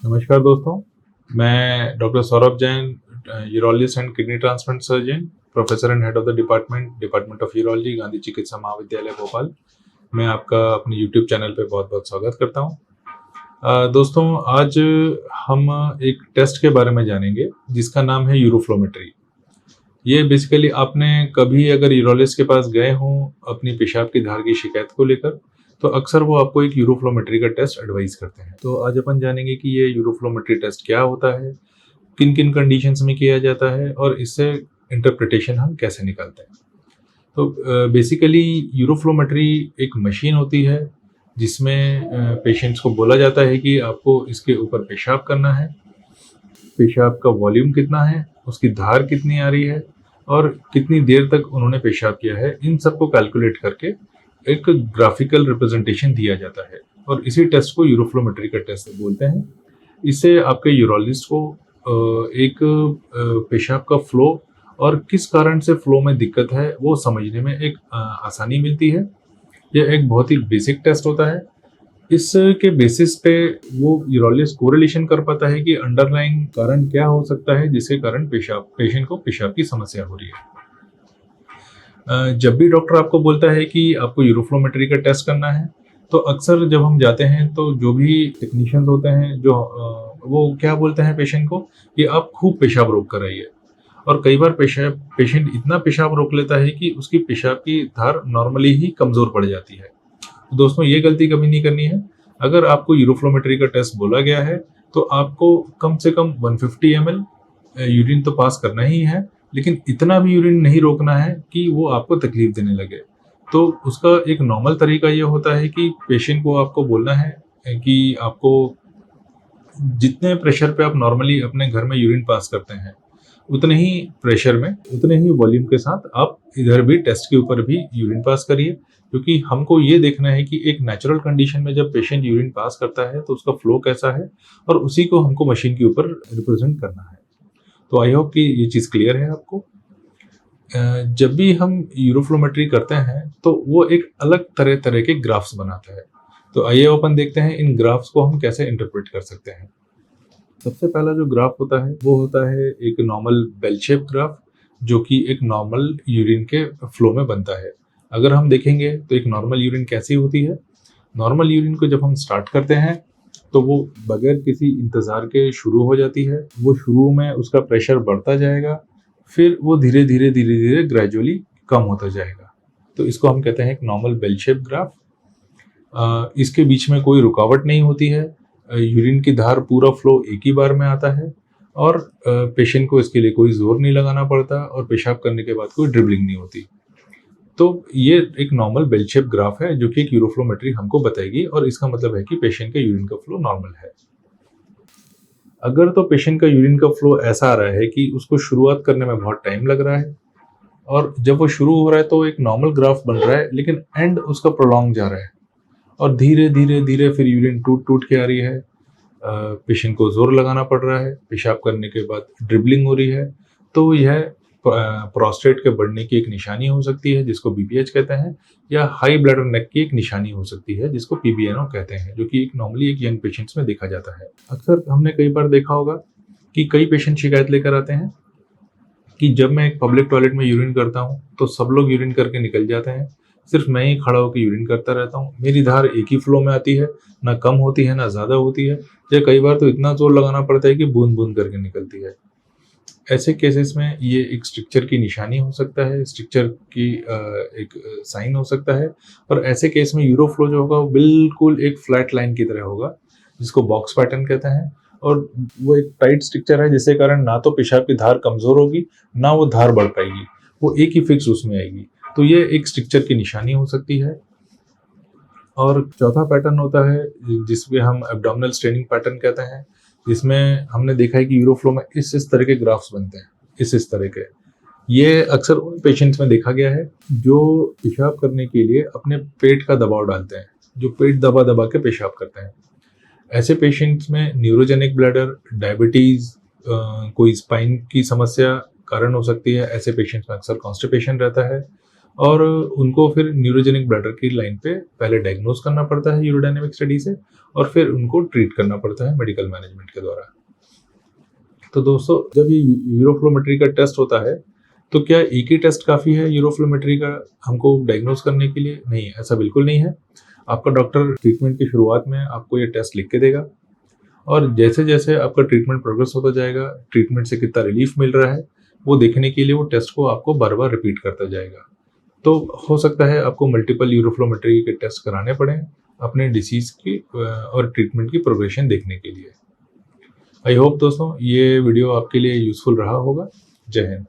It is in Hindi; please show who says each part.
Speaker 1: नमस्कार दोस्तों, मैं doctor Saurabh Jain, urologist and kidney transplant surgeon, professor and head of the department of urology, Gandhi चिकित्सा महाविद्यालय भोपाल। मैं आपका अपने यूट्यूब चैनल पे बहुत बहुत स्वागत करता हूं। दोस्तों, आज हम एक टेस्ट के बारे में जानेंगे जिसका नाम है यूरोफ्लोमेट्री। ये बेसिकली आपने कभी अगर यूरोलॉजिस्ट के पास गए हों अपनी पेशाब की धार की शिकायत को लेकर, तो अक्सर वो आपको एक यूरोफ्लोमेट्री का टेस्ट एडवाइस करते हैं। तो आज अपन जानेंगे कि ये यूरोफ्लोमेट्री टेस्ट क्या होता है, किन किन कंडीशंस में किया जाता है और इससे इंटरप्रिटेशन हम कैसे निकालते हैं। तो बेसिकली यूरोफ्लोमेट्री एक मशीन होती है जिसमें पेशेंट्स को बोला जाता है कि आपको इसके ऊपर पेशाब करना है, पेशाब का वॉल्यूम कितना है, उसकी धार कितनी आ रही है और कितनी देर तक उन्होंने पेशाब किया है, इन सबको कैलकुलेट करके एक ग्राफिकल रिप्रेजेंटेशन दिया जाता है और इसी टेस्ट को यूरोफ्लोमेट्री का टेस्ट बोलते हैं। इससे आपके यूरोलॉजिस्ट को एक पेशाब का फ्लो और किस कारण से फ्लो में दिक्कत है वो समझने में एक आसानी मिलती है। यह एक बहुत ही बेसिक टेस्ट होता है। इसके बेसिस पे वो यूरोलॉजिस्ट कोरिलेशन कर पाता है कि अंडरलाइंग कारण क्या हो सकता है जिसके कारण पेशेंट को पेशाब की समस्या हो रही है। जब भी डॉक्टर आपको बोलता है कि आपको यूरोफ्लोमेट्री का टेस्ट करना है, तो अक्सर जब हम जाते हैं तो जो भी टेक्नीशियंस होते हैं जो वो क्या बोलते हैं पेशेंट को कि आप खूब पेशाब रोक कर आइए। और कई बार पेशेंट इतना पेशाब रोक लेता है कि उसकी पेशाब की धार नॉर्मली ही कमजोर पड़ जाती है। तो दोस्तों, ये गलती कभी नहीं करनी है। अगर आपको यूरोफ्लोमेट्री का टेस्ट बोला गया है तो आपको कम से कम 150 ml यूरिन तो पास करना ही है, लेकिन इतना भी यूरिन नहीं रोकना है कि वो आपको तकलीफ देने लगे। तो उसका एक नॉर्मल तरीका ये होता है कि पेशेंट को आपको बोलना है कि आपको जितने प्रेशर पे आप नॉर्मली अपने घर में यूरिन पास करते हैं, उतने ही प्रेशर में, उतने ही वॉल्यूम के साथ आप इधर भी टेस्ट के ऊपर भी यूरिन पास करिए, क्योंकि हमको ये देखना है कि एक नेचुरल कंडीशन में जब पेशेंट यूरिन पास करता है तो उसका फ्लो कैसा है और उसी को हमको मशीन के ऊपर रिप्रेजेंट करना है। तो आई होप कि ये चीज़ क्लियर है आपको। जब भी हम यूरोफ्लोमेट्री करते हैं तो वो एक अलग तरह तरह के ग्राफ्स बनाता है। तो आइए अपन देखते हैं इन ग्राफ्स को हम कैसे इंटरप्रेट कर सकते हैं। सबसे पहला जो ग्राफ होता है वो होता है एक नॉर्मल बेल शेप ग्राफ, जो कि एक नॉर्मल यूरिन के फ्लो में बनता है। अगर हम देखेंगे तो एक नॉर्मल यूरिन कैसी होती है। नॉर्मल यूरिन को जब हम स्टार्ट करते हैं तो वो बगैर किसी इंतज़ार के शुरू हो जाती है। वो शुरू में उसका प्रेशर बढ़ता जाएगा, फिर वो धीरे धीरे ग्रेजुअली कम होता जाएगा। तो इसको हम कहते हैं एक नॉर्मल बेल शेप ग्राफ। इसके बीच में कोई रुकावट नहीं होती है। यूरिन की धार पूरा फ्लो एक ही बार में आता है और पेशेंट को इसके लिए कोई जोर नहीं लगाना पड़ता और पेशाब करने के बाद कोई ड्रिबलिंग नहीं होती। तो ये एक नॉर्मल बेल शेप ग्राफ है जो कि एक यूरोफ्लोमेट्री हमको बताएगी और इसका मतलब है कि पेशेंट का यूरिन का फ्लो नॉर्मल है। अगर तो पेशेंट का यूरिन का फ्लो ऐसा आ रहा है कि उसको शुरुआत करने में बहुत टाइम लग रहा है और जब वो शुरू हो रहा है तो एक नॉर्मल ग्राफ बन रहा है, लेकिन एंड उसका प्रोलॉन्ग जा रहा है और धीरे धीरे फिर यूरिन टूट के आ रही है। पेशेंट को जोर लगाना पड़ रहा है, पेशाब करने के बाद ड्रिबलिंग हो रही है। तो यह प्रोस्टेट के बढ़ने की एक निशानी हो सकती है जिसको बीपीएच कहते हैं, या हाई ब्लैडर नेक की एक निशानी हो सकती है जिसको पीबीएनओ कहते हैं, जो कि एक नॉर्मली एक यंग पेशेंट्स में देखा जाता है। अक्सर हमने कई बार देखा होगा कि कई पेशेंट शिकायत लेकर आते हैं कि जब मैं एक पब्लिक टॉयलेट में यूरिन करता हूँ तो सब लोग यूरिन करके निकल जाते हैं, सिर्फ मैं ही खड़ा होकर यूरिन करता रहता हूँ। मेरी धार एक ही फ्लो में आती है, ना कम होती है ना ज़्यादा होती है, या कई बार तो इतना जोर लगाना पड़ता है कि बूंद बूंद करके निकलती है। ऐसे केसेस में ये एक स्ट्रिक्चर की निशानी हो सकता है, स्ट्रिक्चर की एक साइन हो सकता है। और ऐसे केस में यूरोफ्लो जो होगा वो बिल्कुल एक फ्लैट लाइन की तरह होगा जिसको बॉक्स पैटर्न कहते हैं, और वो एक टाइट स्ट्रिक्चर है जिसके कारण ना तो पेशाब की धार कमजोर होगी ना वो धार बढ़ पाएगी, वो एक ही फिक्स उसमें आएगी। तो ये एक स्ट्रिक्चर की निशानी हो सकती है। और चौथा पैटर्न होता है जिसमें हम एब्डोमिनल स्ट्रेनिंग पैटर्न कहते हैं, जिसमें हमने देखा है कि यूरोफ्लो में इस तरह के ग्राफ्स बनते हैं, इस तरह के। ये अक्सर उन पेशेंट्स में देखा गया है जो पेशाब करने के लिए अपने पेट का दबाव डालते हैं, जो पेट दबा दबा के पेशाब करते हैं। ऐसे पेशेंट्स में न्यूरोजेनिक ब्लैडर, डायबिटीज, कोई स्पाइन की समस्या कारण हो सकती है। ऐसे पेशेंट्स में अक्सर कॉन्स्टिपेशन रहता है और उनको फिर न्यूरोजेनिक ब्लैडर की लाइन पे पहले डायग्नोज करना पड़ता है यूरोडायनेमिक स्टडी से, और फिर उनको ट्रीट करना पड़ता है मेडिकल मैनेजमेंट के द्वारा। तो दोस्तों, जब ये यूरोफ्लोमेट्री का टेस्ट होता है तो क्या एक ही टेस्ट काफ़ी है यूरोफ्लोमेट्री का हमको डायग्नोज करने के लिए? नहीं, ऐसा बिल्कुल नहीं है। आपका डॉक्टर ट्रीटमेंट की शुरुआत में आपको ये टेस्ट लिख के देगा, और जैसे जैसे आपका ट्रीटमेंट प्रोग्रेस होता जाएगा, ट्रीटमेंट से कितना रिलीफ मिल रहा है, वो देखने के लिए वो टेस्ट को आपको बार बार रिपीट करता जाएगा। तो हो सकता है आपको मल्टीपल यूरोफ्लोमेट्री के टेस्ट कराने पड़े अपने डिसीज की और ट्रीटमेंट की प्रोग्रेशन देखने के लिए। आई होप दोस्तों ये वीडियो आपके लिए यूजफुल रहा होगा। जय हिंद।